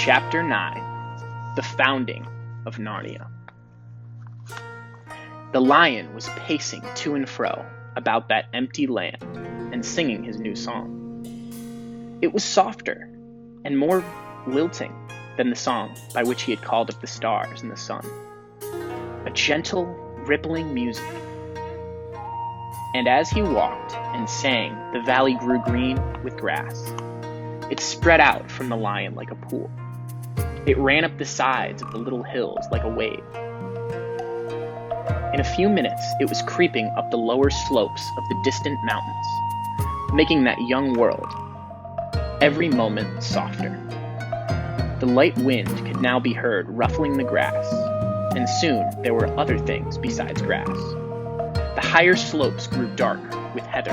Chapter 9 The Founding of Narnia. The lion was pacing to and fro about that empty land and singing his new song. It was softer and more lilting than the song by which he had called up the stars and the sun. A gentle, rippling music. And as he walked and sang, the valley grew green with grass. It spread out from the lion like a pool. It ran up the sides of the little hills like a wave. In a few minutes, it was creeping up the lower slopes of the distant mountains, making that young world every moment softer. The light wind could now be heard ruffling the grass, and soon there were other things besides grass. The higher slopes grew dark with heather.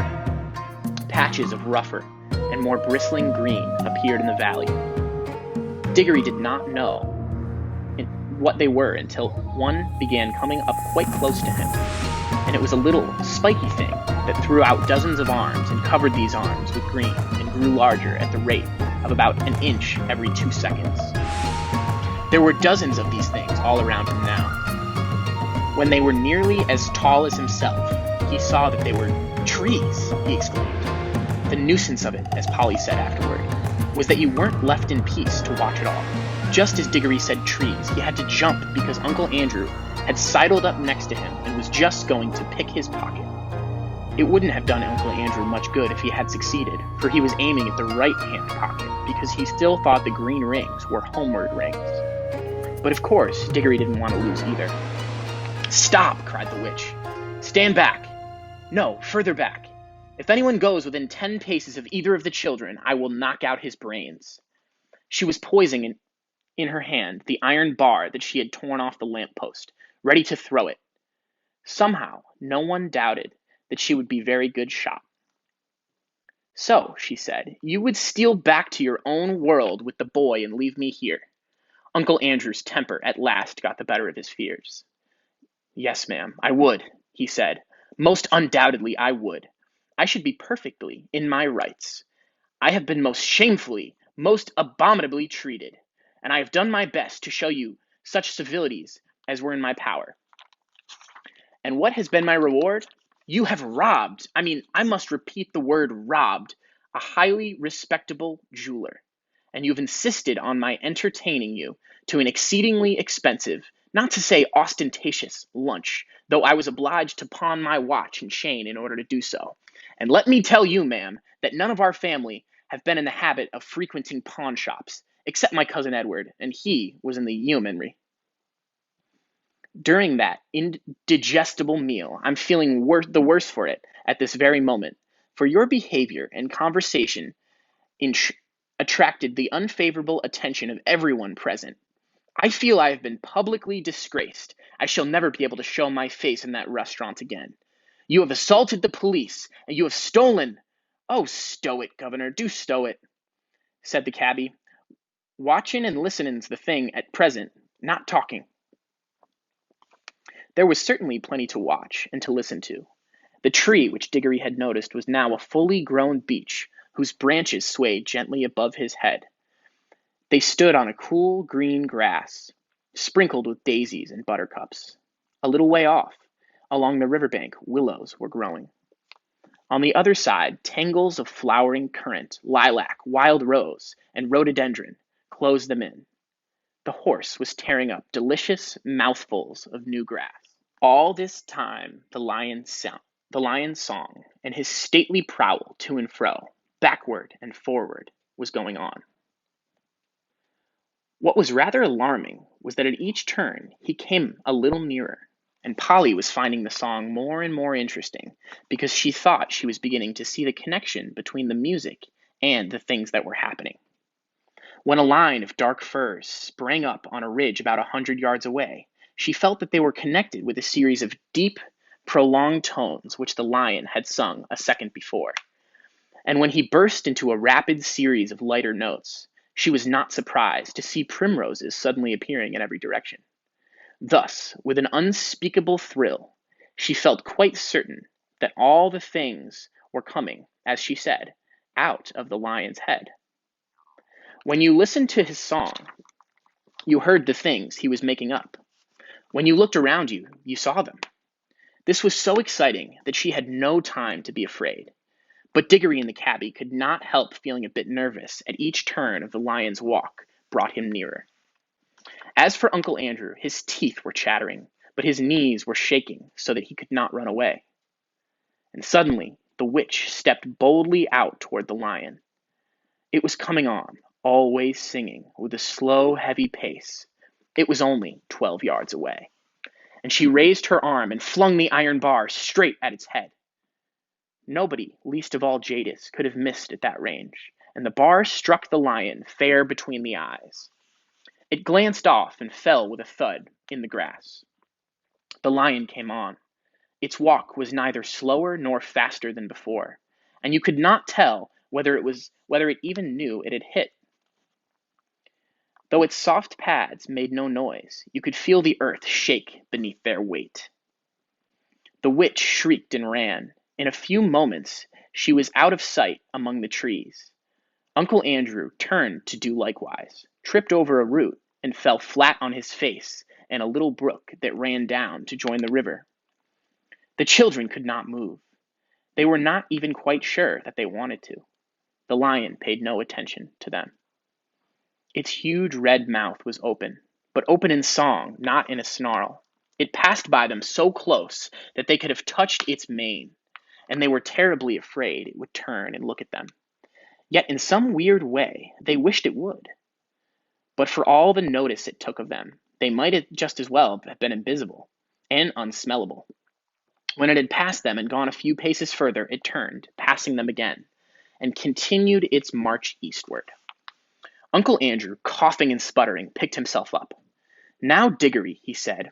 Patches of rougher and more bristling green appeared in the valley. Diggory did not know what they were until one began coming up quite close to him, and it was a little spiky thing that threw out dozens of arms and covered these arms with green and grew larger at the rate of about an inch every 2 seconds. There were dozens of these things all around him now. When they were nearly as tall as himself, he saw that they were trees, he exclaimed. The nuisance of it, as Polly said afterward, was that you weren't left in peace to watch it all. Just as Diggory said trees, he had to jump because Uncle Andrew had sidled up next to him and was just going to pick his pocket. It wouldn't have done Uncle Andrew much good if he had succeeded, for he was aiming at the right-hand pocket because he still thought the green rings were homeward rings. But of course, Diggory didn't want to lose either. "Stop!" cried the witch. "Stand back! No, further back. If anyone goes within 10 paces of either of the children, I will knock out his brains." She was poising in her hand the iron bar that she had torn off the lamppost, ready to throw it. Somehow, no one doubted that she would be a very good shot. "So," she said, "you would steal back to your own world with the boy and leave me here." Uncle Andrew's temper at last got the better of his fears. "Yes, ma'am, I would," he said. "Most undoubtedly I would. I should be perfectly in my rights. I have been most shamefully, most abominably treated, and I have done my best to show you such civilities as were in my power. And what has been my reward? You have robbed, I must repeat the word robbed, a highly respectable jeweler, and you have insisted on my entertaining you to an exceedingly expensive, not to say ostentatious, lunch, though I was obliged to pawn my watch and chain in order to do so. And let me tell you, ma'am, that none of our family have been in the habit of frequenting pawn shops, except my cousin Edward, and he was in the yeomanry. During that indigestible meal, I'm feeling the worse for it at this very moment, for your behavior and conversation attracted the unfavorable attention of everyone present. I feel I have been publicly disgraced. I shall never be able to show my face in that restaurant again. You have assaulted the police, and you have stolen—" "Oh, stow it, Governor, do stow it," said the cabby. "Watchin' and listenin's the thing at present, not talking." There was certainly plenty to watch and to listen to. The tree which Diggory had noticed was now a fully grown beech, whose branches swayed gently above his head. They stood on a cool green grass, sprinkled with daisies and buttercups. A little way off, along the riverbank, willows were growing. On the other side, tangles of flowering currant, lilac, wild rose, and rhododendron closed them in. The horse was tearing up delicious mouthfuls of new grass. All this time the lion's song and his stately prowl to and fro, backward and forward, was going on. What was rather alarming was that at each turn he came a little nearer, and Polly was finding the song more and more interesting because she thought she was beginning to see the connection between the music and the things that were happening. When a line of dark firs sprang up on a ridge about 100 yards away, she felt that they were connected with a series of deep, prolonged tones which the lion had sung a second before. And when he burst into a rapid series of lighter notes, she was not surprised to see primroses suddenly appearing in every direction. Thus, with an unspeakable thrill, she felt quite certain that all the things were coming, as she said, out of the lion's head. When you listened to his song, you heard the things he was making up. When you looked around you, you saw them. This was so exciting that she had no time to be afraid. But Diggory and the cabbie could not help feeling a bit nervous at each turn of the lion's walk brought him nearer. As for Uncle Andrew, his teeth were chattering, but his knees were shaking so that he could not run away. And suddenly, the witch stepped boldly out toward the lion. It was coming on, always singing, with a slow, heavy pace. It was only 12 yards away. And she raised her arm and flung the iron bar straight at its head. Nobody, least of all Jadis, could have missed at that range, and the bar struck the lion fair between the eyes. It glanced off and fell with a thud in the grass. The lion came on. Its walk was neither slower nor faster than before, and you could not tell whether it even knew it had hit. Though its soft pads made no noise, you could feel the earth shake beneath their weight. The witch shrieked and ran. In a few moments she was out of sight among the trees. Uncle Andrew turned to do likewise, tripped over a root, and fell flat on his face in a little brook that ran down to join the river. The children could not move. They were not even quite sure that they wanted to. The lion paid no attention to them. Its huge red mouth was open, but open in song, not in a snarl. It passed by them so close that they could have touched its mane, and they were terribly afraid it would turn and look at them. Yet in some weird way, they wished it would. But for all the notice it took of them, they might just as well have been invisible and unsmellable. When it had passed them and gone a few paces further, it turned, passing them again, and continued its march eastward. Uncle Andrew, coughing and sputtering, picked himself up. "Now, Diggory," he said,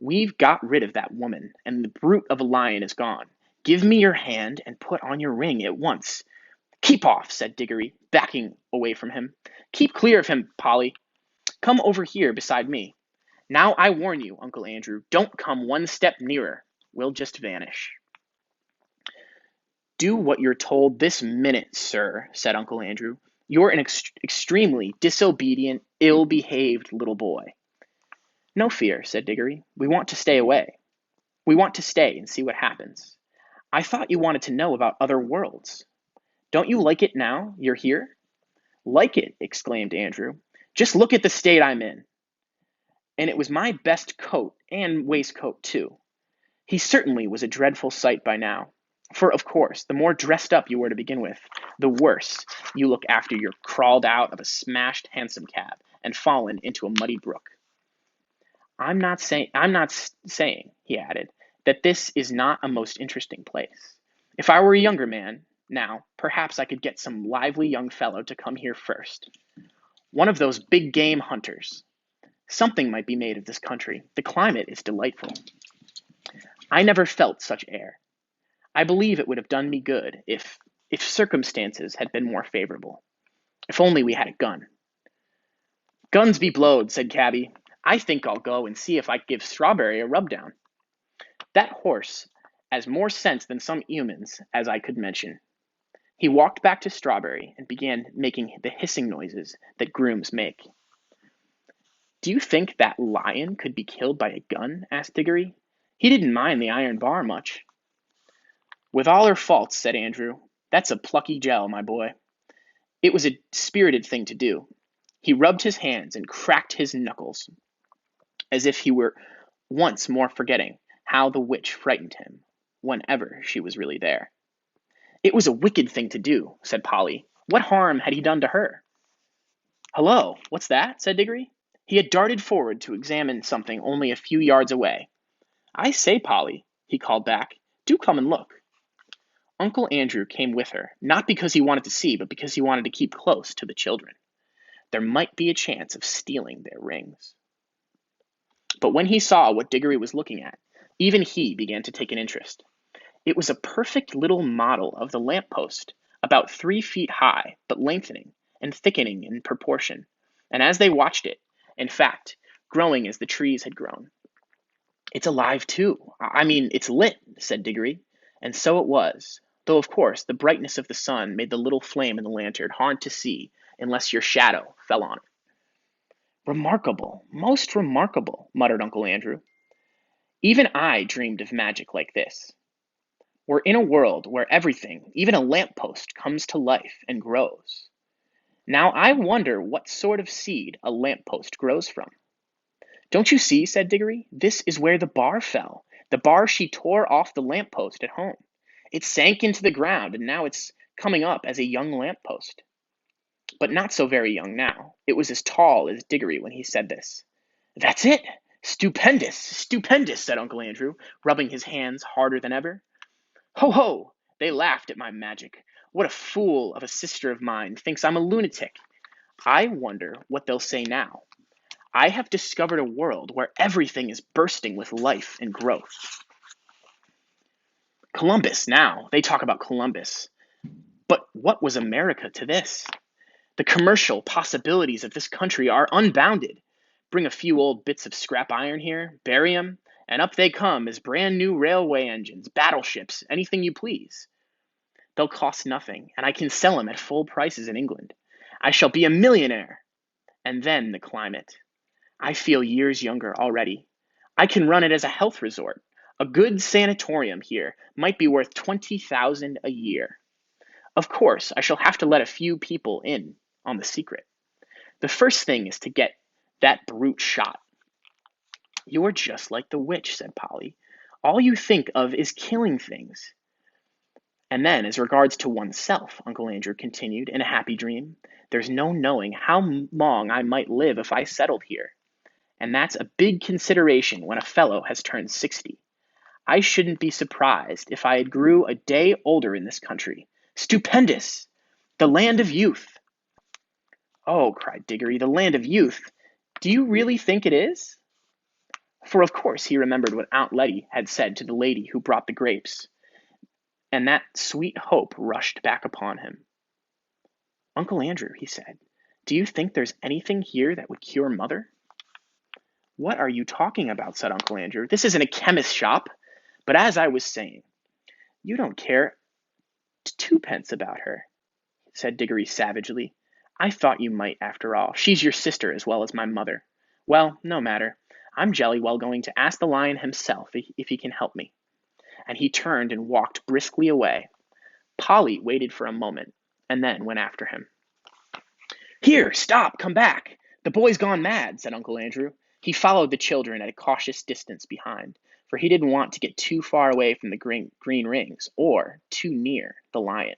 "we've got rid of that woman, and the brute of a lion is gone. Give me your hand and put on your ring at once." "Keep off," said Diggory, backing away from him. "Keep clear of him, Polly. Come over here beside me. Now I warn you, Uncle Andrew, don't come one step nearer. We'll just vanish." "Do what you're told this minute, sir," said Uncle Andrew. "You're an extremely disobedient, ill-behaved little boy." "No fear," said Diggory. We want to stay and see what happens. I thought you wanted to know about other worlds. Don't you like it now you're here?" "Like it!" exclaimed Andrew. "Just look at the state I'm in. And it was my best coat and waistcoat, too." He certainly was a dreadful sight by now. For, of course, the more dressed up you were to begin with, the worse you look after you're crawled out of a smashed hansom cab and fallen into a muddy brook. I'm not saying, he added, that this is not a most interesting place. If I were a younger man, now, perhaps I could get some lively young fellow to come here first. One of those big game hunters. Something might be made of this country. The climate is delightful. I never felt such air. I believe it would have done me good if circumstances had been more favorable. If only we had a gun. "Guns be blowed," said Cabby. "I think I'll go and see if I give Strawberry a rub-down. That horse has more sense than some humans, as I could mention." He walked back to Strawberry and began making the hissing noises that grooms make. "Do you think that lion could be killed by a gun?" asked Diggory. "He didn't mind the iron bar much." "With all her faults," said Andrew, "that's a plucky gel, my boy. It was a spirited thing to do." He rubbed his hands and cracked his knuckles, as if he were once more forgetting how the witch frightened him, whenever she was really there. "It was a wicked thing to do," said Polly. "What harm had he done to her?" "Hullo, what's that?" said Diggory. He had darted forward to examine something only a few yards away. "I say, Polly," he called back, "do come and look." Uncle Andrew came with her, not because he wanted to see, but because he wanted to keep close to the children. There might be a chance of stealing their rings. But when he saw what Diggory was looking at, even he began to take an interest. It was a perfect little model of the lamp-post, about 3 feet high, but lengthening and thickening in proportion, and as they watched it, in fact, growing as the trees had grown. "It's alive, too. It's lit," said Diggory, and so it was, though of course the brightness of the sun made the little flame in the lantern hard to see unless your shadow fell on it. Remarkable, most remarkable, muttered Uncle Andrew. Even I dreamed of magic like this. We're in a world where everything, even a lamppost, comes to life and grows. Now I wonder what sort of seed a lamppost grows from. Don't you see, said Diggory, this is where the bar fell, the bar she tore off the lamppost at home. It sank into the ground, and now it's coming up as a young lamppost. But not so very young now. It was as tall as Diggory when he said this. That's it! Stupendous! Stupendous! Said Uncle Andrew, rubbing his hands harder than ever. Ho, ho! They laughed at my magic. What a fool of a sister of mine thinks I'm a lunatic. I wonder what they'll say now. I have discovered a world where everything is bursting with life and growth. Columbus, now. They talk about Columbus. But what was America to this? The commercial possibilities of this country are unbounded. Bring a few old bits of scrap iron here, bury 'em, and up they come as brand new railway engines, battleships, anything you please. They'll cost nothing, and I can sell 'em at full prices in England. I shall be a millionaire. And then the climate. I feel years younger already. I can run it as a health resort. A good sanatorium here might be worth $20,000 a year. Of course, I shall have to let a few people in on the secret. The first thing is to get that brute shot. You're just like the witch, said Polly. All you think of is killing things. And then, as regards to oneself, Uncle Andrew continued in a happy dream, there's no knowing how long I might live if I settled here. And that's a big consideration when a fellow has turned 60. I shouldn't be surprised if I grew a day older in this country. Stupendous! The land of youth! Oh, cried Diggory, the land of youth! Do you really think it is? For of course he remembered what Aunt Letty had said to the lady who brought the grapes, and that sweet hope rushed back upon him. Uncle Andrew, he said, do you think there's anything here that would cure Mother? What are you talking about, said Uncle Andrew. This isn't a chemist's shop. But as I was saying, you don't care twopence about her, said Diggory savagely. I thought you might, after all. She's your sister as well as my mother. Well, no matter. I'm jolly well going to ask the lion himself if he can help me. And he turned and walked briskly away. Polly waited for a moment, and then went after him. Here, stop, come back. The boy's gone mad, said Uncle Andrew. He followed the children at a cautious distance behind, for he didn't want to get too far away from the green rings, or too near the lion.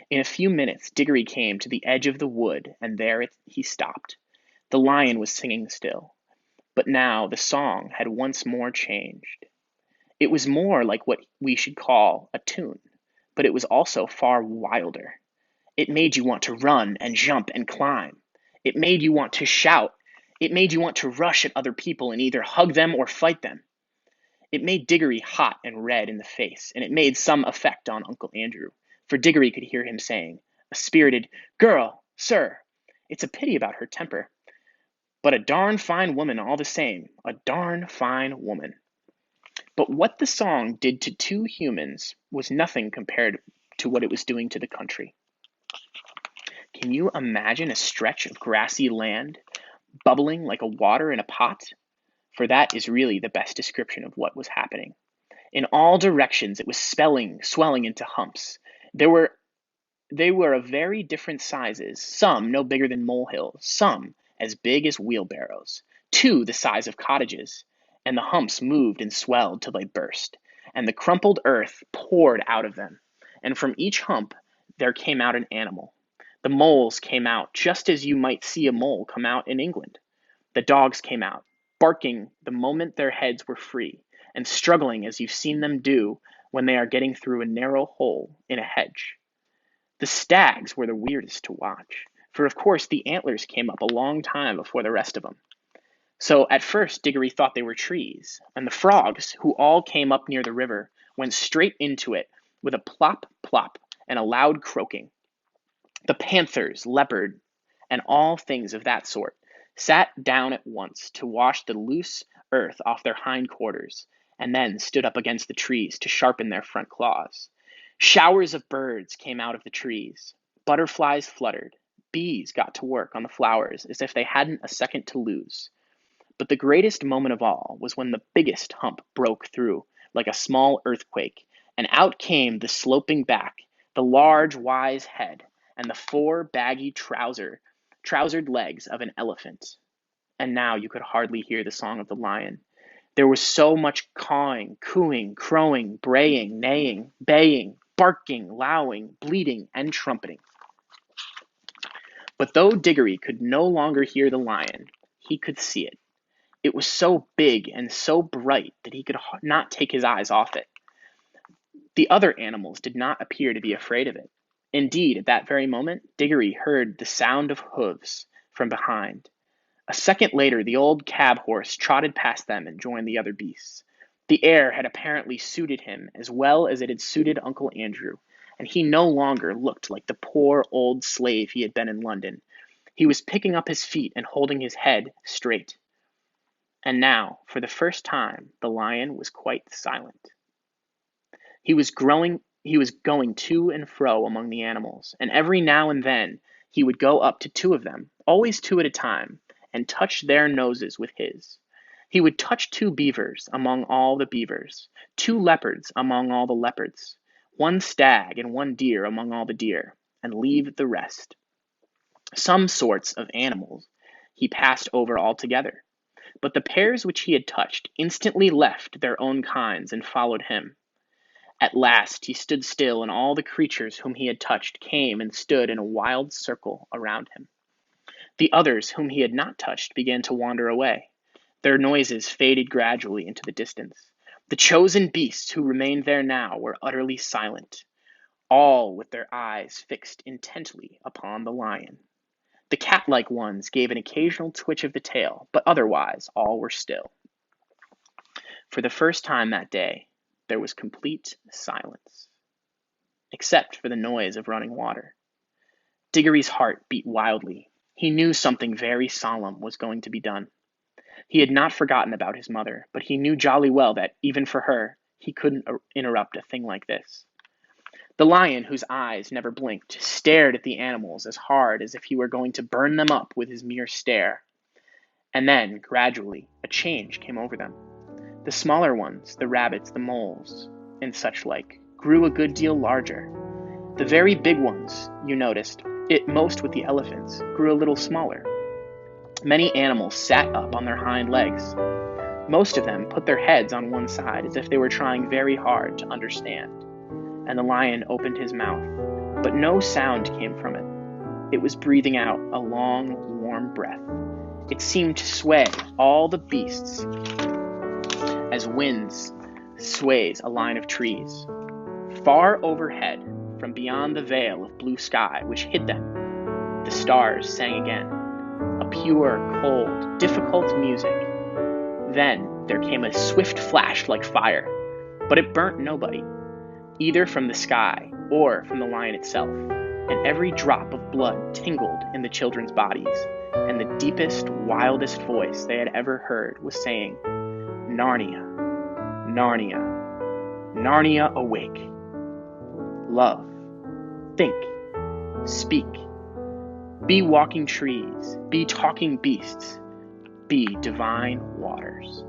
In a few minutes, Diggory came to the edge of the wood, and there he stopped. The lion was singing still, but now the song had once more changed. It was more like what we should call a tune, but it was also far wilder. It made you want to run and jump and climb. It made you want to shout. It made you want to rush at other people and either hug them or fight them. It made Diggory hot and red in the face, and it made some effect on Uncle Andrew, for Diggory could hear him saying, a spirited, Girl, sir, it's a pity about her temper, but a darn fine woman all the same, a darn fine woman. But what the song did to two humans was nothing compared to what it was doing to the country. Can you imagine a stretch of grassy land, bubbling like a water in a pot? For that is really the best description of what was happening. In all directions it was swelling into humps. They were of very different sizes, some no bigger than molehills, some as big as wheelbarrows, two the size of cottages, and the humps moved and swelled till they burst, and the crumpled earth poured out of them, and from each hump there came out an animal. The moles came out just as you might see a mole come out in England. The dogs came out, barking the moment their heads were free, and struggling as you've seen them do when they are getting through a narrow hole in a hedge. The stags were the weirdest to watch, for of course the antlers came up a long time before the rest of them. So at first Diggory thought they were trees, and the frogs, who all came up near the river, went straight into it with a plop, plop, and a loud croaking. The panthers, leopard, and all things of that sort sat down at once to wash the loose earth off their hind quarters, and then stood up against the trees to sharpen their front claws. Showers of birds came out of the trees. Butterflies fluttered. bees got to work on the flowers as if they hadn't a second to lose. But the greatest moment of all was when the biggest hump broke through like a small earthquake, and out came the sloping back, the large, wise head, and the four baggy trousered legs of an elephant. And now you could hardly hear the song of the lion. There was so much cawing, cooing, crowing, braying, neighing, baying, barking, lowing, bleating, and trumpeting. But though Diggory could no longer hear the lion, he could see it. It was so big and so bright that he could not take his eyes off it. The other animals did not appear to be afraid of it. Indeed, at that very moment, Diggory heard the sound of hoofs from behind. A second later, the old cab horse trotted past them and joined the other beasts. The air had apparently suited him as well as it had suited Uncle Andrew, and he no longer looked like the poor old slave he had been in London. He was picking up his feet and holding his head straight. And now, for the first time, the lion was quite silent. He was going to and fro among the animals, and every now and then he would go up to two of them, always two at a time, and touch their noses with his. He would touch two beavers among all the beavers, two leopards among all the leopards, one stag and one deer among all the deer, and leave the rest. Some sorts of animals he passed over altogether, but the pairs which he had touched instantly left their own kinds and followed him. At last he stood still, and all the creatures whom he had touched came and stood in a wild circle around him. The others whom he had not touched began to wander away. Their noises faded gradually into the distance. The chosen beasts who remained there now were utterly silent, all with their eyes fixed intently upon the lion. The cat-like ones gave an occasional twitch of the tail, but otherwise all were still. For the first time that day, there was complete silence, except for the noise of running water. Diggory's heart beat wildly. He knew something very solemn was going to be done. He had not forgotten about his mother, but he knew jolly well that, even for her, he couldn't interrupt a thing like this. The lion, whose eyes never blinked, stared at the animals as hard as if he were going to burn them up with his mere stare. And then, gradually, a change came over them. The smaller ones, the rabbits, the moles, and such like, grew a good deal larger. The very big ones, you noticed, it most with the elephants, grew a little smaller. Many animals sat up on their hind legs. Most of them put their heads on one side as if they were trying very hard to understand. And the lion opened his mouth, but no sound came from it. It was breathing out a long, warm breath. It seemed to sway all the beasts as winds sways a line of trees. Far overhead, from beyond the veil of blue sky which hid them, the stars sang again, a pure, cold, difficult music. Then there came a swift flash like fire, but it burnt nobody, either from the sky or from the lion itself, and every drop of blood tingled in the children's bodies, and the deepest, wildest voice they had ever heard was saying, "Narnia, Narnia, Narnia awake. Love, think, speak. Be walking trees, be talking beasts, be divine waters."